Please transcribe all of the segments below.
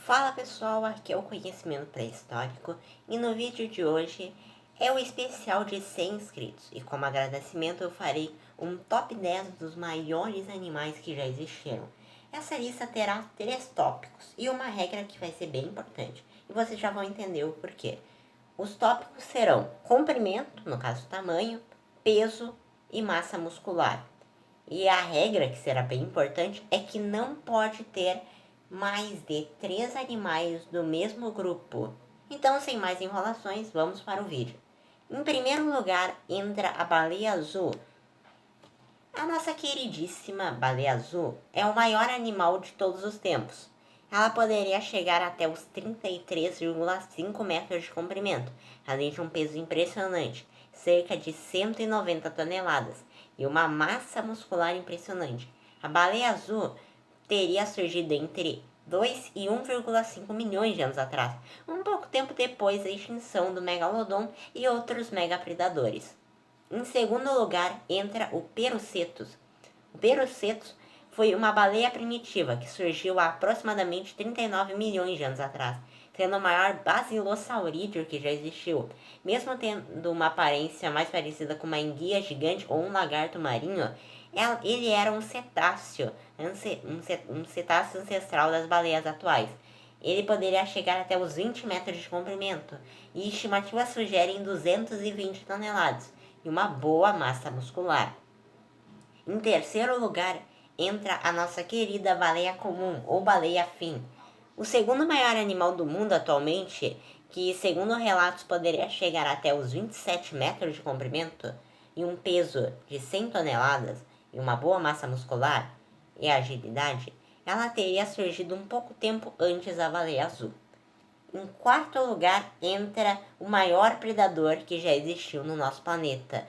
Fala pessoal, aqui é o Conhecimento Pré-Histórico e no vídeo de hoje é o especial de 100 inscritos e como agradecimento eu farei um top 10 dos maiores animais que já existiram. Essa lista terá 3 tópicos e uma regra que vai ser bem importante e vocês já vão entender o porquê. Os tópicos serão comprimento, no caso tamanho, peso e massa muscular. E a regra, que será bem importante, é que não pode ter mais de 3 animais do mesmo grupo. Então, sem mais enrolações, vamos para o vídeo. Em primeiro lugar, entra a baleia azul. A nossa queridíssima baleia azul é o maior animal de todos os tempos. Ela poderia chegar até os 33,5 metros de comprimento, além de um peso impressionante, cerca de 190 toneladas, e uma massa muscular impressionante. A baleia azul teria surgido entre 2 e 1,5 milhões de anos atrás, um pouco tempo depois da extinção do megalodon e outros megapredadores. Em segundo lugar, entra o Perucetus. O Perucetus foi uma baleia primitiva que surgiu há aproximadamente 39 milhões de anos atrás, sendo o maior basilossaurídeo que já existiu. Mesmo tendo uma aparência mais parecida com uma enguia gigante ou um lagarto marinho, ele era um cetáceo, um cetáceo ancestral das baleias atuais. Ele poderia chegar até os 20 metros de comprimento, e estimativas sugerem 220 toneladas, e uma boa massa muscular. Em terceiro lugar, entra a nossa querida baleia comum, ou baleia-fim. O segundo maior animal do mundo atualmente, que segundo relatos poderia chegar até os 27 metros de comprimento, e um peso de 100 toneladas, e uma boa massa muscular e agilidade, ela teria surgido um pouco tempo antes da baleia azul. Em quarto lugar, entra o maior predador que já existiu no nosso planeta,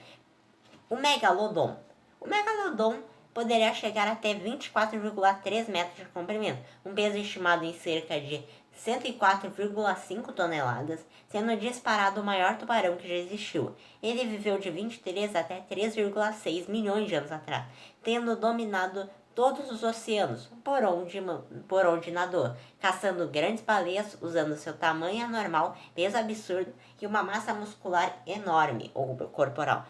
o megalodon. O megalodon poderia chegar até 24,3 metros de comprimento, um peso estimado em cerca de 104,5 toneladas, sendo disparado o maior tubarão que já existiu. Ele viveu de 23 até 3,6 milhões de anos atrás, tendo dominado todos os oceanos por onde nadou, caçando grandes baleias usando seu tamanho anormal, peso absurdo e uma massa muscular enorme, ou corporal,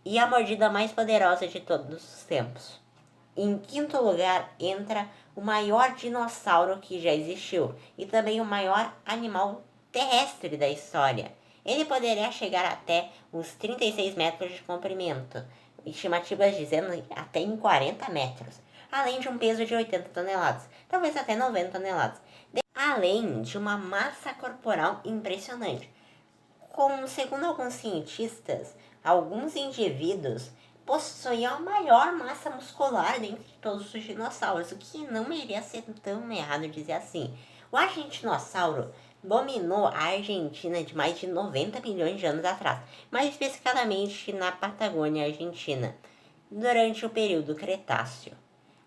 e a mordida mais poderosa de todos os tempos. Em quinto lugar, entra o maior dinossauro que já existiu e também o maior animal terrestre da história. Ele poderia chegar até os 36 metros de comprimento, estimativas dizendo até em 40 metros, além de um peso de 80 toneladas, talvez até 90 toneladas, além de uma massa corporal impressionante. Segundo alguns cientistas, alguns indivíduos possuíam a maior massa muscular dentre todos os dinossauros, o que não iria ser tão errado dizer assim. O argentinossauro dominou a Argentina de mais de 90 milhões de anos atrás, mais especificamente na Patagônia Argentina, durante o período Cretáceo.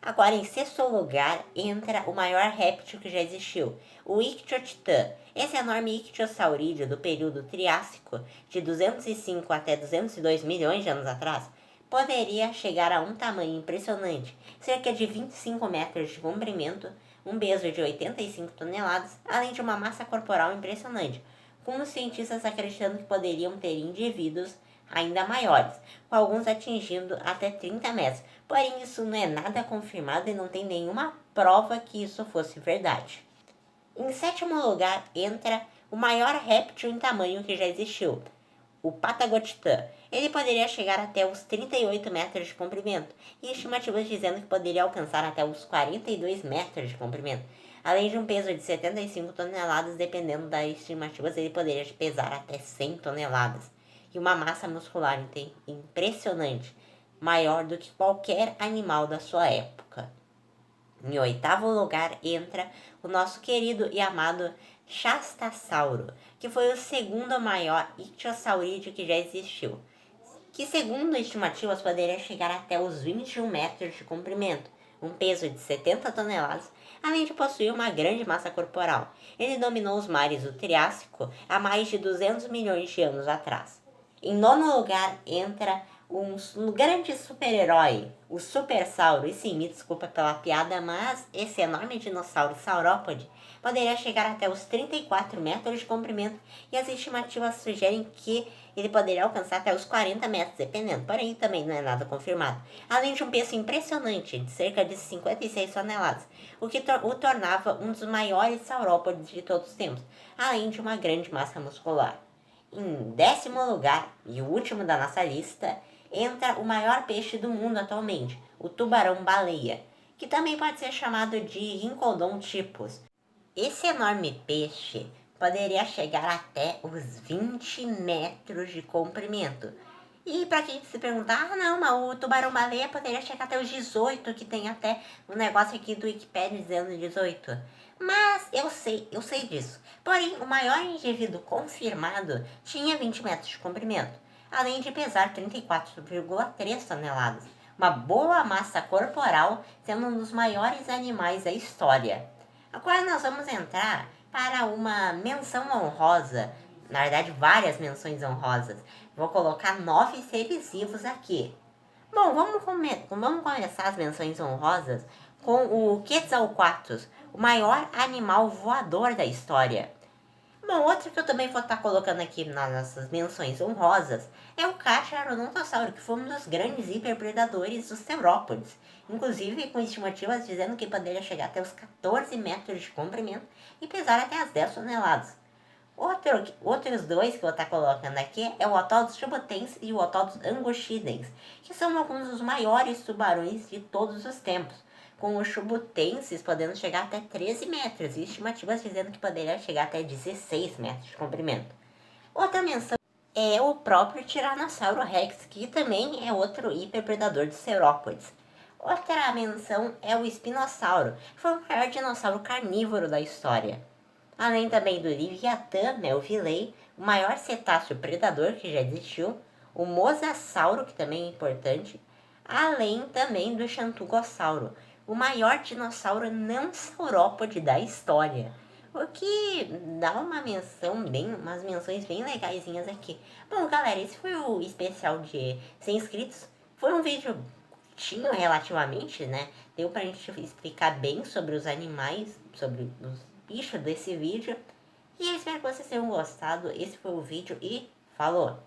Agora, em sexto lugar, entra o maior réptil que já existiu, o Ictiotitã. Esse enorme ictiosaurídeo do período Triássico, de 205 até 202 milhões de anos atrás, poderia chegar a um tamanho impressionante, cerca de 25 metros de comprimento, um peso de 85 toneladas, além de uma massa corporal impressionante, com os cientistas acreditando que poderiam ter indivíduos ainda maiores, com alguns atingindo até 30 metros. Porém, isso não é nada confirmado e não tem nenhuma prova que isso fosse verdade. Em sétimo lugar, entra o maior réptil em tamanho que já existiu, o Patagotitã. Ele poderia chegar até os 38 metros de comprimento, e estimativas dizendo que poderia alcançar até os 42 metros de comprimento. Além de um peso de 75 toneladas, dependendo das estimativas, ele poderia pesar até 100 toneladas. E uma massa muscular impressionante, maior do que qualquer animal da sua época. Em oitavo lugar entra o nosso querido e amado Shastasauro, que foi o segundo maior ictiosaurídeo que já existiu, que segundo estimativas poderia chegar até os 21 metros de comprimento, um peso de 70 toneladas, além de possuir uma grande massa corporal. Ele dominou os mares do Triássico há mais de 200 milhões de anos atrás. Em nono lugar entra um grande super-herói, o Supersauro. E sim, me desculpa pela piada, mas esse enorme dinossauro saurópode poderia chegar até os 34 metros de comprimento e as estimativas sugerem que ele poderia alcançar até os 40 metros, dependendo, porém também não é nada confirmado. Além de um peso impressionante, de cerca de 56 toneladas, o que o tornava um dos maiores saurópodes de todos os tempos, além de uma grande massa muscular. Em 10º lugar, e o último da nossa lista, entra o maior peixe do mundo atualmente, o tubarão-baleia, que também pode ser chamado de Rhincodon typhus. Esse enorme peixe poderia chegar até os 20 metros de comprimento. E para quem se perguntar, não, mas o tubarão-baleia poderia chegar até os 18, que tem até um negócio aqui do Wikipedia dizendo 18. Mas eu sei disso. Porém, o maior indivíduo confirmado tinha 20 metros de comprimento, além de pesar 34,3 toneladas. Uma boa massa corporal, sendo um dos maiores animais da história. Agora nós vamos entrar para uma menção honrosa, na verdade várias menções honrosas. Vou colocar 9 seres vivos aqui. Bom, vamos começar as menções honrosas com o Quetzalcoatlus, o maior animal voador da história. Bom, outro que eu também vou estar colocando aqui nas nossas menções honrosas é o Carcharodontosauro, que foi um dos grandes hiperpredadores dos saurópodes, inclusive com estimativas dizendo que poderia chegar até os 14 metros de comprimento e pesar até as 10 toneladas. Outros dois que eu vou estar colocando aqui é o Otodus chubutens e o Otodus angustidense, que são alguns dos maiores tubarões de todos os tempos, com os chubutenses podendo chegar até 13 metros e estimativas dizendo que poderia chegar até 16 metros de comprimento. Outra menção é o próprio Tiranossauro Rex, que também é outro hiperpredador dos saurópodes. Outra menção é o Espinossauro, que foi o maior dinossauro carnívoro da história. Além também do Leviatã, o Vilei, o maior cetáceo predador que já existiu, o Mosasauro, que também é importante, além também do Xantugossauro, o maior dinossauro não saurópode da história. O que dá umas menções bem legaisinhas aqui. Bom, galera, esse foi o especial de 100 inscritos. Foi um vídeo curtinho relativamente, né? Deu pra gente explicar bem sobre os animais, sobre os bichos desse vídeo. E eu espero que vocês tenham gostado. Esse foi o vídeo e falou!